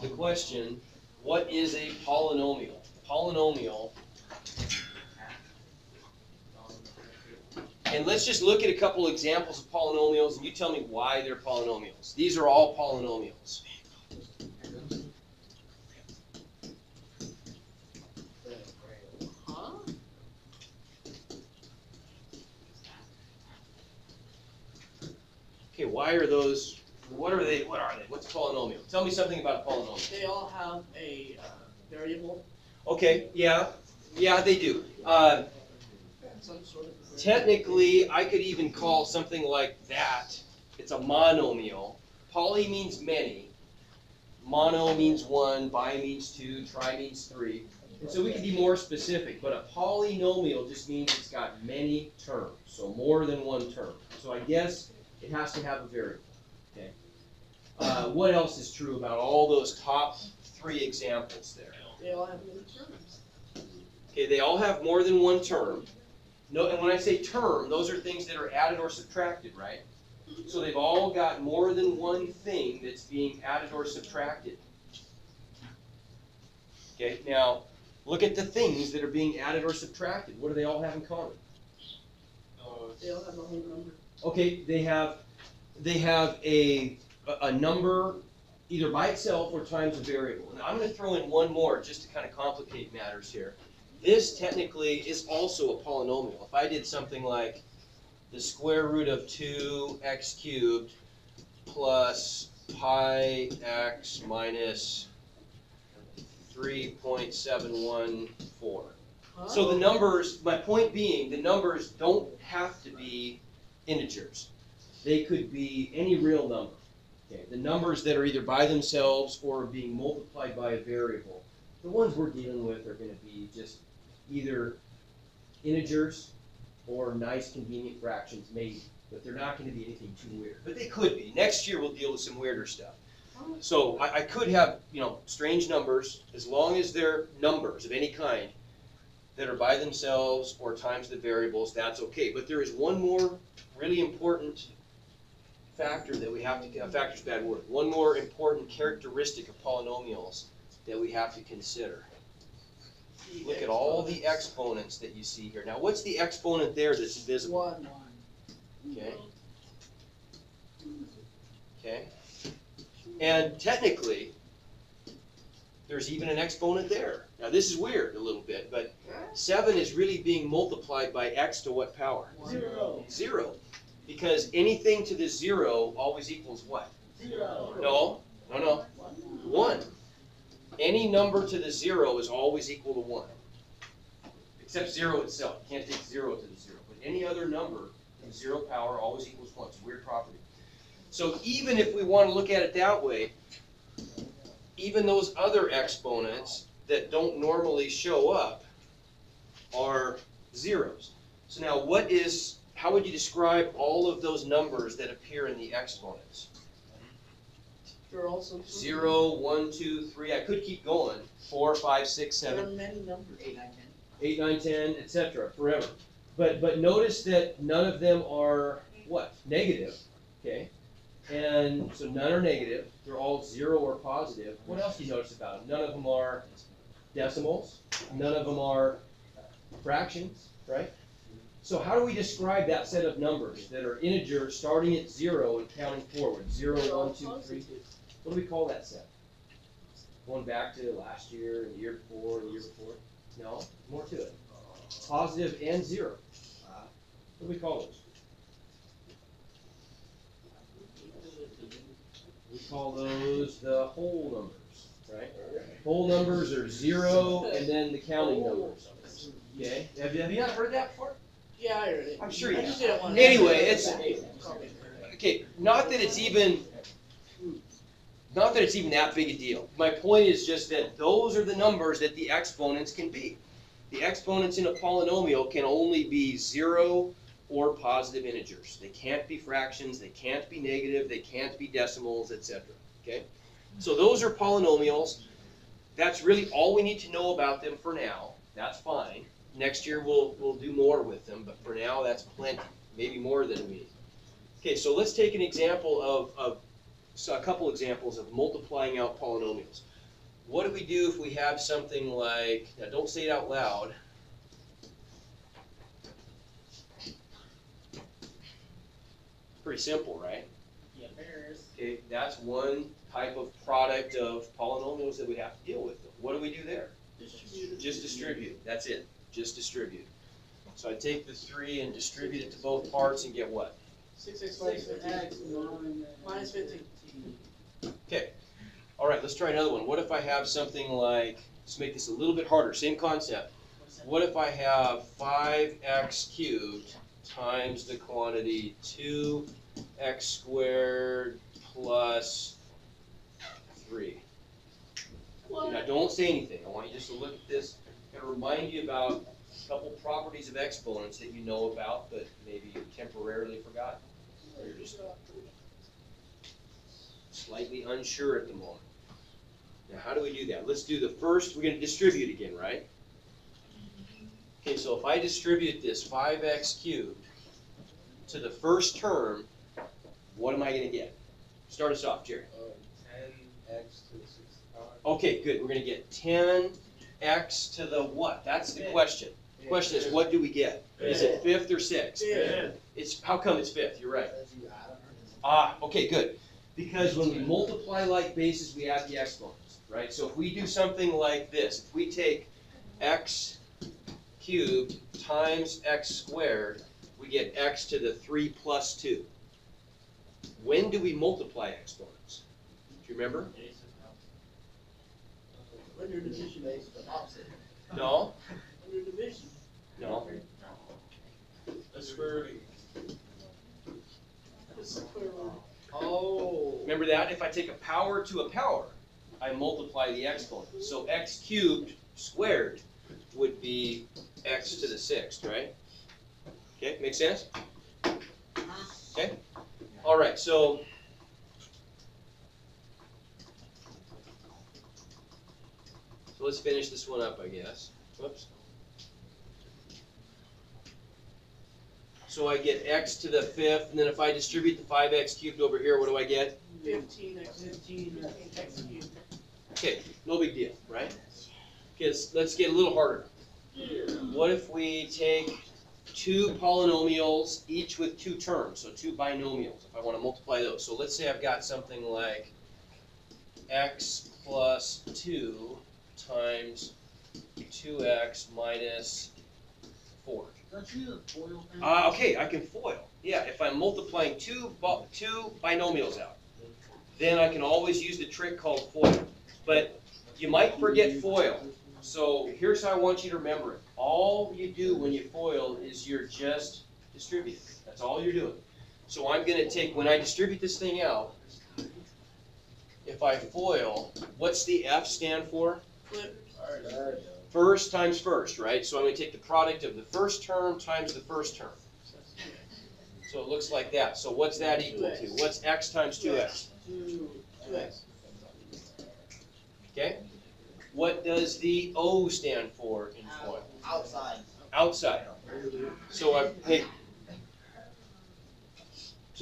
the question, what is a polynomial? Polynomial, and let's just look at a couple examples of polynomials, and you tell me why they're polynomials. These are all polynomials. Okay, why are those? What are they? What are they? What's a polynomial? Tell me something about a polynomial. They all have a variable. Okay, yeah, they do. Some sort of Technically, I could even call something like that. It's a monomial. Poly means many. Mono means one. Bi means two. Tri means three. And so we can be more specific. But a polynomial just means it's got many terms, so more than one term. So I guess it has to have a variable. Okay. What else is true about all those top three examples there? They all have many terms. Okay, they all have more than one term. No, and when I say term, those are things that are added or subtracted, right? So they've all got more than one thing that's being added or subtracted. Okay, now look at the things that are being added or subtracted. What do they all have in common? They all have a whole number. Okay, they have a number either by itself or times a variable. And I'm going to throw in one more just to kind of complicate matters here. This technically is also a polynomial. If I did something like the square root of 2x cubed plus pi x minus 3.714. So the numbers, my point being, the numbers don't have to be integers. They could be any real number. Okay, the numbers that are either by themselves or being multiplied by a variable, the ones we're dealing with are going to be just either integers or nice convenient fractions maybe, but they're not going to be anything too weird. But they could be. Next year we'll deal with some weirder stuff. So I could have, strange numbers, as long as they're numbers of any kind that are by themselves or times the variables, that's okay. But there is one more really important factor that we have to, factor's a bad word, one more important characteristic of polynomials that we have to consider. Look at all the exponents that you see here. Now, what's the exponent there that's invisible? 1. Okay. Okay. And technically, there's even an exponent there. Now, this is weird a little bit, but 7 is really being multiplied by x to what power? 0. 0. Because anything to the 0 always equals what? 0. No. 1. Any number to the 0 is always equal to 1. Except 0 itself. You can't take 0 to the 0. But any other number to the 0 power always equals 1. It's a weird property. So even if we want to look at it that way, even those other exponents that don't normally show up are zeros. So now how would you describe all of those numbers that appear in the exponents? They're also 0, 1, 2, 3. I could keep going. 4, 5, 6, There 7. are many numbers. 8, 9, 10. 8, 9, 10, etc. Forever. But notice that none of them are what? Negative. Okay? And so none are negative. They're all 0 or positive. What else do you notice about them? None of them are decimals. None of them are fractions, right? So how do we describe that set of numbers that are integers starting at 0 and counting forward? 0, 1, 2, 3. What do we call that set? Going back to last year, and the year before, and the year before? No, more to it. Positive and 0. What do we call those? We call those the whole numbers, right? Whole numbers are 0 and then the counting numbers. Okay? Have you not heard that before? Yeah, I heard it. I'm sure you I have. just didn't want Anyway, it's okay. Not that it's even that big a deal. My point is just that those are the numbers that the exponents can be. The exponents in a polynomial can only be 0 or positive integers. They can't be fractions. They can't be negative. They can't be decimals, etc. Okay. So those are polynomials. That's really all we need to know about them for now. That's fine. Next year we'll do more with them, but for now that's plenty, maybe more than we need. Okay, so let's take an example of So a couple examples of multiplying out polynomials. What do we do if we have something like, now don't say it out loud. Pretty simple, right? Yeah, there's. Okay, that's one type of product of polynomials that we have to deal with. What do we do there? Just distribute, that's it, just distribute. So I take the 3 and distribute it to both parts and get what? 6x minus 15. Okay, all right, let's try another one. What if I have something like, let's make this a little bit harder, same concept. What if I have 5x cubed times the quantity 2x squared plus 3? Now don't say anything, I want you just to look at this and remind you about a couple properties of exponents that you know about, but maybe you temporarily forgotten. Or you're just slightly unsure at the moment. Now how do we do that? Let's do the first, we're going to distribute again, right? Okay, so if I distribute this 5x cubed to the first term, what am I going to get? Start us off, Jerry. 10x to the 6th power. Okay, good. We're going to get 10x to the what? That's the question. The question is, what do we get? Is it 5th or 6th? Yeah. It's, how come it's 5th? You're right. Ah, okay, good. Because when we multiply like bases, we add the exponents, right? So if we do something like this, if we take x cubed times x squared, we get x to the 3 plus 2. When do we multiply exponents? Do you remember? Under division. No? Under division. No? The square root. The square root. Oh. Remember that? If I take a power to a power, I multiply the exponent. So x cubed squared would be x to the 6th, right? Okay, make sense? Okay? All right, so let's finish this one up, I guess. Whoops. So I get x to the 5th, and then if I distribute the 5x cubed over here, what do I get? 15x cubed. Okay, no big deal, right? Okay, let's get a little harder. What if we take 2 polynomials, each with 2 terms, so 2 binomials, if I want to multiply those. So let's say I've got something like x plus 2 times 2x minus 4. Don't you FOIL thing? Okay, I can FOIL. Yeah, if I'm multiplying two binomials out, then I can always use the trick called FOIL. But you might forget FOIL. So here's how I want you to remember it. All you do when you FOIL is you're just distributing. That's all you're doing. So I'm going to take, when I distribute this thing out, if I FOIL, what's the F stand for? Flip. First times first, right? So I'm going to take the product of the first term times the first term. So it looks like that. So what's that equal to? What's x times 2x? 2x. Okay? What does the O stand for in FOIL? Outside. Outside. So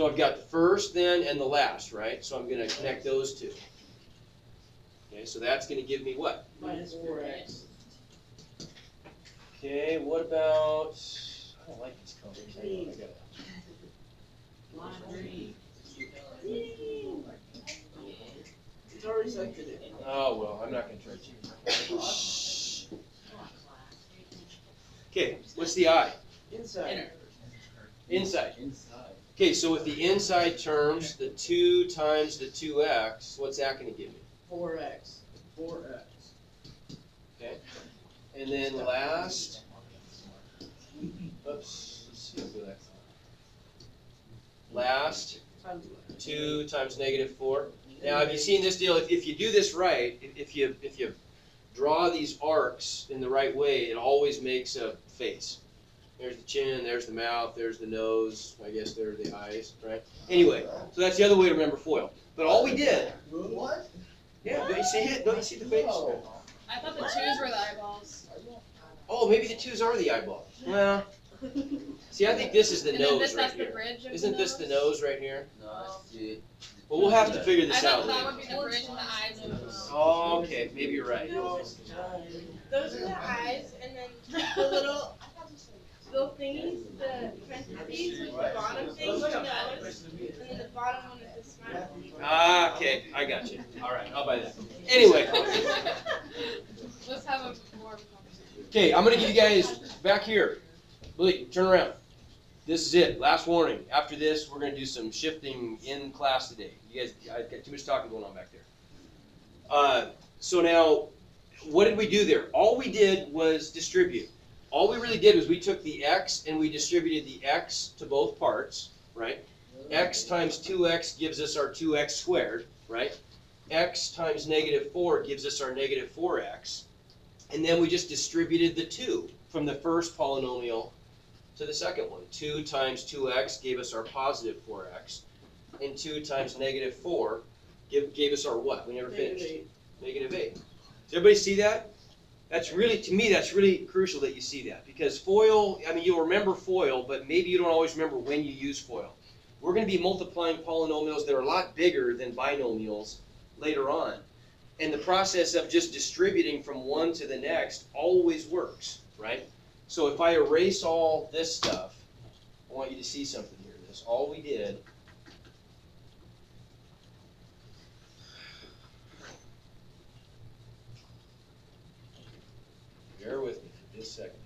I've got the first then and the last, right? So I'm going to connect those two. Okay, so that's going to give me what? Minus 4x. Okay, what about, I don't like this color. Hang on, I got It's already selected it. Oh, well, I'm not going to try to. Okay, what's the I? Inside. Inside. Okay, so with the inside terms, the 2 times the 2x, what's that going to give me? 4x. 4x. Okay. And then last, oops, let's see how good last, 2 times negative 4. Now, have you seen this deal? If you do this right, if you draw these arcs in the right way, it always makes a face. There's the chin, there's the mouth, there's the nose, I guess there are the eyes, right? Anyway, so that's the other way to remember FOIL. But all we did, What? yeah, don't you see it? Don't you see the face? I thought the 2s were the eyeballs. Oh, maybe the 2's are the eyeball. Well, see, I think this is the And then nose this right has the here. bridge of Isn't this the nose right here? No, that's the Well, we'll have to figure I this thought out that later. would be the bridge and the eyes of the Oh, okay, maybe you're right. Those are the eyes, and then the little thingies, the parentheses with the bottom thing, and then the bottom one is the smile. Ah, okay, I got you. All right, I'll buy that. Anyway, Let's have a more of a conversation. okay, I'm gonna give you guys back here. Blake, turn around. This is it. Last warning. After this, we're gonna do some shifting in class today. You guys, I've got too much talking going on back there. So now, what did we do there? All we did was distribute. All we really did was we took the x and we distributed the x to both parts, right? X times 2x gives us our 2x squared, right? X times negative 4 gives us our negative 4x. And then we just distributed the 2 from the first polynomial to the second one. 2 times 2x gave us our positive 4x. And 2 times negative 4 gave us our what? We never finished. Negative 8. Does everybody see that? That's really, to me, that's really crucial that you see that. Because FOIL, I mean, you'll remember FOIL, but maybe you don't always remember when you use FOIL. We're going to be multiplying polynomials that are a lot bigger than binomials later on. And the process of just distributing from one to the next always works, right? So if I erase all this stuff, I want you to see something here. This all we did. Bear with me for just a second.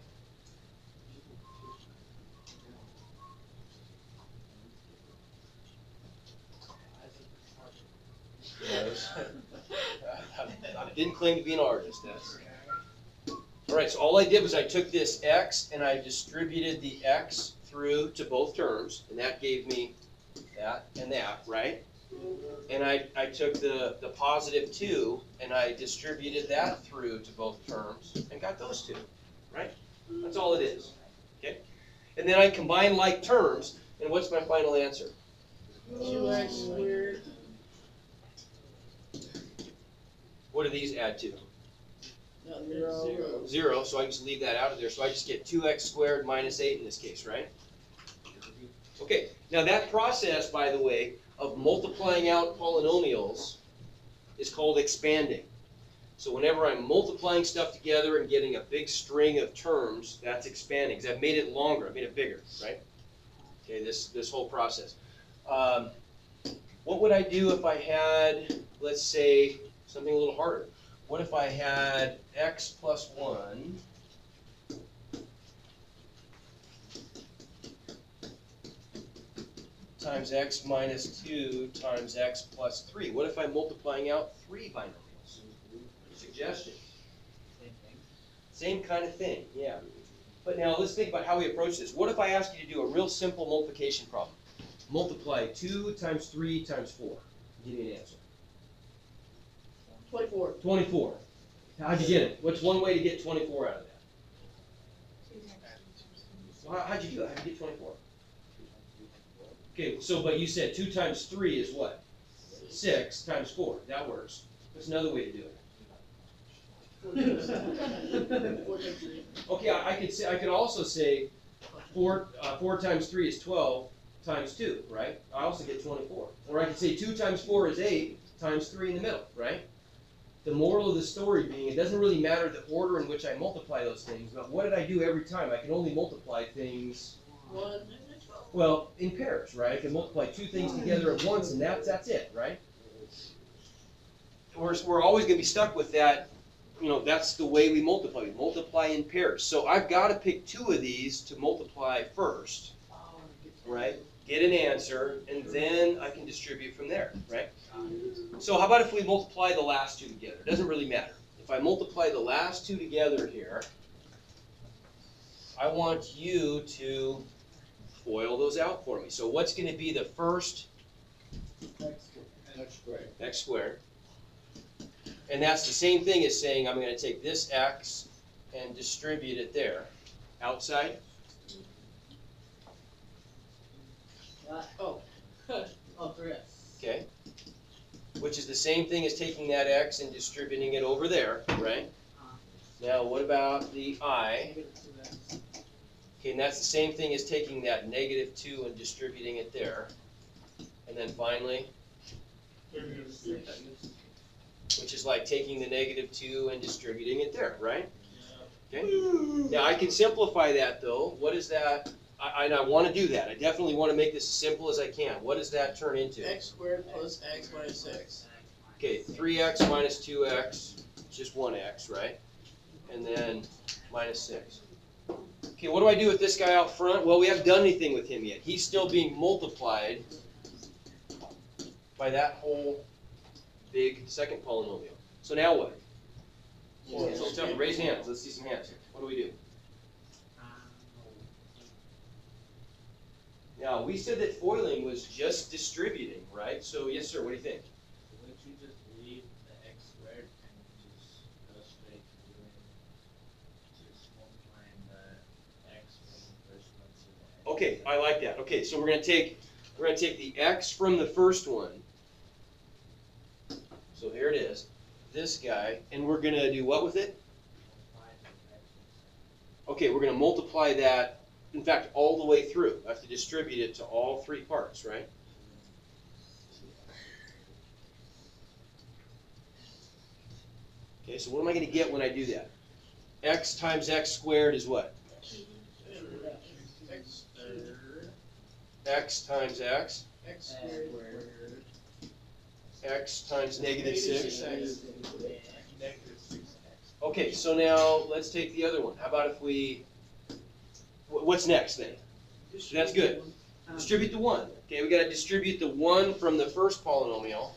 Yes. I didn't claim to be an artist. That's all right. So all I did was I took this x and I distributed the x through to both terms, and that gave me that and that, right? And I took the positive 2 and I distributed that through to both terms and got those two, right? That's all it is, okay? And then I combine like terms, and what's my final answer? 2x squared. What do these add to? Zero. 0, so I just leave that out of there. So I just get 2x squared minus 8 in this case, right? Okay, now that process, by the way, of multiplying out polynomials is called expanding. So whenever I'm multiplying stuff together and getting a big string of terms, that's expanding, because I've made it longer, I've made it bigger, right? Okay, this whole process. What would I do if I had, let's say, something a little harder? What if I had x plus 1 times x minus 2 times x plus 3? What if I'm multiplying out 3 binomials? Suggestion. Same kind of thing, yeah. But now let's think about how we approach this. What if I ask you to do a real simple multiplication problem? Multiply 2 times 3 times 4. Give me an answer. 24. 24. How'd you get it? What's one way to get 24 out of that? Well, how'd you do it? How'd you get 24? Okay, so, but you said 2 times 3 is what? 6 times 4. That works. What's another way to do it? 4 times 3. Okay, I could also say 4 times 3 is 12 times 2, right? I also get 24. Or I could say 2 times 4 is 8 times 3 in the middle, right? The moral of the story being, it doesn't really matter the order in which I multiply those things, but what did I do every time? I can only multiply things, 1. well, in pairs, right? I can multiply 2 things together at once, and that's it, right? We're always going to be stuck with that. You know, that's the way we multiply. We multiply in pairs. So I've got to pick 2 of these to multiply first, right? Get an answer, and then I can distribute from there, right? So how about if we multiply the last 2 together? It doesn't really matter. If I multiply the last 2 together here, I want you to FOIL those out for me. So what's going to be the first? X squared. And that's the same thing as saying I'm going to take this x and distribute it there. Outside? Oh, 3x. Okay. Which is the same thing as taking that x and distributing it over there, right? Now what about the I? Okay, and that's the same thing as taking that negative 2 and distributing it there. And then finally, which is like taking the -2 and distributing it there, right? Okay. Now I can simplify that though. What is that? I want to do that. I definitely want to make this as simple as I can. What does that turn into? X squared plus X minus 6. Okay, 3x minus 2x, just 1x, right? And then minus 6. Okay, what do I do with this guy out front? Well, we haven't done anything with him yet. He's still being multiplied by that whole big second polynomial. So now what? So tell me, raise hands. Let's see some hands here. What do we do? Now, we said that FOILing was just distributing, right? So, yes, sir, what do you think? Wouldn't you just leave the x squared and just go straight to doing just multiplying the x from the first one to the x? Okay, I like that. Okay, so we're gonna take the x from the first one. So here it is, this guy, and we're gonna do what with it? Okay, we're gonna multiply that. In fact, all the way through. I have to distribute it to all three parts, right? Okay, so what am I going to get when I do that? X times x squared is what? X third. X times x. X squared. X times -6. -6x. Okay, so now let's take the other one. How about if we... What's next then? That's good. Distribute the 1. Okay, we got to distribute the 1 from the first polynomial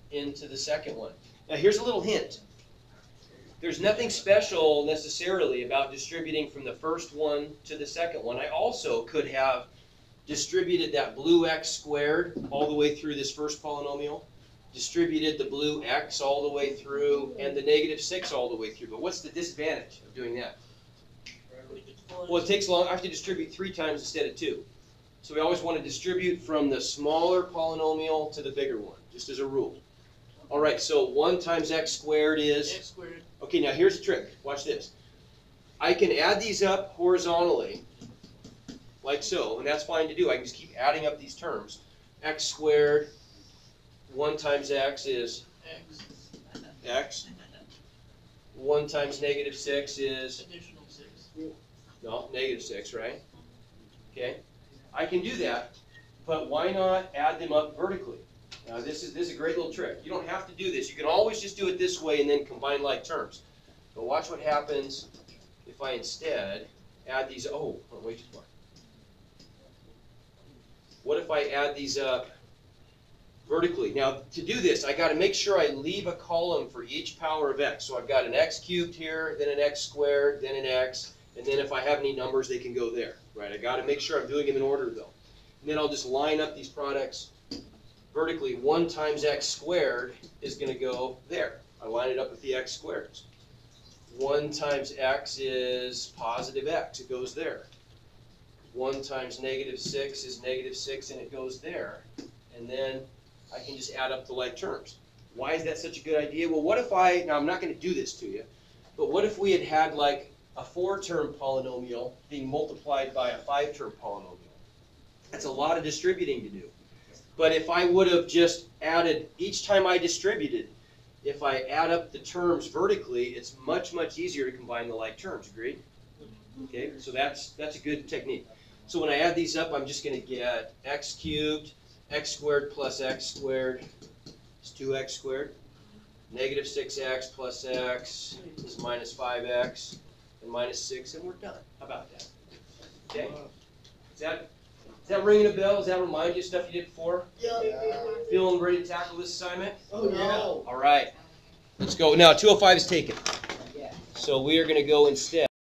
into the second one. Now here's a little hint. There's nothing special necessarily about distributing from the first one to the second one. I also could have distributed that blue x squared all the way through this first polynomial, distributed the blue x all the way through, and the -6 all the way through. But what's the disadvantage of doing that? Well, it takes long. I have to distribute 3 times instead of 2. So we always want to distribute from the smaller polynomial to the bigger one, just as a rule. All right, so 1 times x squared is... X squared. Okay, now here's a trick. Watch this. I can add these up horizontally, like so, and that's fine to do. I can just keep adding up these terms. X squared, 1 times x is X. x. 1 times -6 is... Additional 6. No, -6, right? Okay, I can do that, but why not add them up vertically? Now this is a great little trick. You don't have to do this. You can always just do it this way and then combine like terms. But watch what happens if I instead add these. Oh, way too far. What if I add these up vertically? Now to do this, I got to make sure I leave a column for each power of x. So I've got an x cubed here, then an x squared, then an x. And then if I have any numbers, they can go there, right? I got to make sure I'm doing them in order, though. And then I'll just line up these products vertically. 1 times x squared is going to go there. I line it up with the x squareds. 1 times x is positive x. It goes there. 1 times -6 is -6, and it goes there. And then I can just add up the like terms. Why is that such a good idea? Well, what if now I'm not going to do this to you, but what if we had like a 4-term polynomial being multiplied by a 5-term polynomial? That's a lot of distributing to do. But if I would have just added, each time I distributed, if I add up the terms vertically, it's much, much easier to combine the like terms. Agreed? Okay, so that's a good technique. So when I add these up, I'm just going to get x cubed, x squared plus x squared is 2x squared. -6x plus x is -5x. And -6, and we're done. How about that? Okay? Is that ringing a bell? Does that remind you of stuff you did before? Yeah. Feeling ready to tackle this assignment? Oh, yeah. All right. Let's go. Now, 205 is taken. So we are going to go instead.